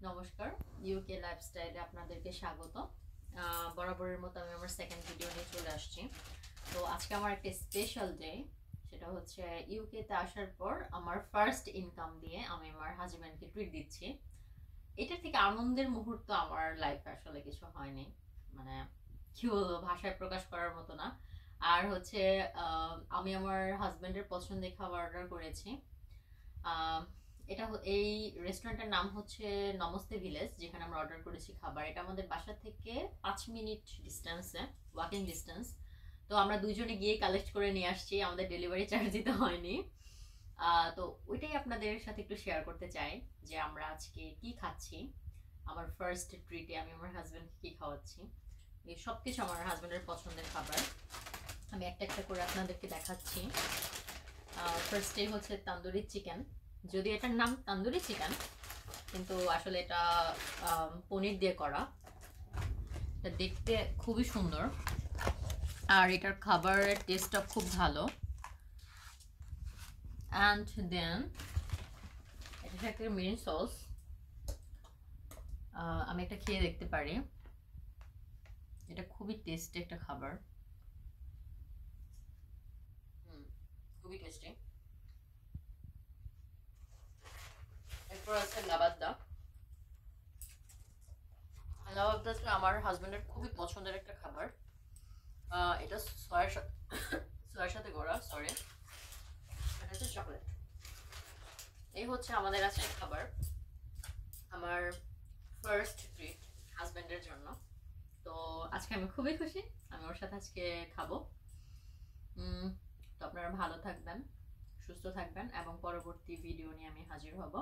নমস্কার, ইউকে লাইফস্টাইলে আপনাদেরকে স্বাগত। বরাবরের মতো আমি আমার সেকেন্ড ভিডিও নিয়ে চলে আসছি। তো আজকে আমার একটা স্পেশাল ডে, সেটা হচ্ছে ইউকেতে আসার পর আমার ফার্স্ট ইনকাম দিয়ে আমি আমার হাজব্যান্ডকে ট্রিট দিচ্ছি। এটার থেকে আনন্দের মুহূর্ত আমার লাইফে আসলে কিছু হয়নি, মানে কি বলবো, ভাষায় প্রকাশ করার মতো না। আর হচ্ছে আমি আমার হাজব্যান্ডের পছন্দের খাবার অর্ডার করেছি। আহ, এই রেস্টুরেন্টের নাম হচ্ছে নমস্তে ভিলেজ, যেখানে আমরা অর্ডার করেছি খাবার। এটা আমাদের বাসা থেকে 5 মিনিট ডিস্টেন্সে, ওয়াকিং ডিস্টেন্স। তো আমরা দুইজনে গিয়ে কালেক্ট করে নিয়ে আসছি, আমাদের ডেলিভারি চার্জ দিতে হয়নি। তো ওইটাই আপনাদের সাথে একটু শেয়ার করতে চাই যে আমরা আজকে কি খাচ্ছি। আমার ফার্স্ট ট্রিটে আমি আমার হাজব্যান্ডকে কি খাওয়াচ্ছি। এই সব কিছু আমার হাজব্যান্ডের পছন্দের খাবার। আমি একটা একটা করে আপনাদেরকে দেখাচ্ছি। ফার্স্টে হচ্ছে তান্দুরি চিকেন। যদি এটার নাম তান্দুরি চিকেন, কিন্তু আসলে এটা পনির দিয়ে করা। এটা দেখতে খুবই সুন্দর, আর এটার খাবারের টেস্টটা খুব ভালো। অ্যান্ড দেন এটা একটা মেন সস, আমি একটা খেয়ে দেখতে পারি। এটা খুবই টেস্টি একটা খাবার, খুবই টেস্টি। এরপর আছে লাবাদ্দা। লাবাদ্দা আমার হাজবেন্ডের খুবই পছন্দের একটা খাবার। এটা সয়ের সাথে সয়ের সাথে করা, সরি, এটা হচ্ছে চকলেট। এই হচ্ছে আমাদের আজকে খাবার, আমার ফার্স্ট ট্রিট হাজবেন্ডের জন্য। তো আজকে আমি খুবই খুশি, আমি ওর সাথে আজকে খাবো। তো আপনারা ভালো থাকবেন, সুস্থ থাকবেন, এবং পরবর্তী ভিডিও নিয়ে আমি হাজির হব।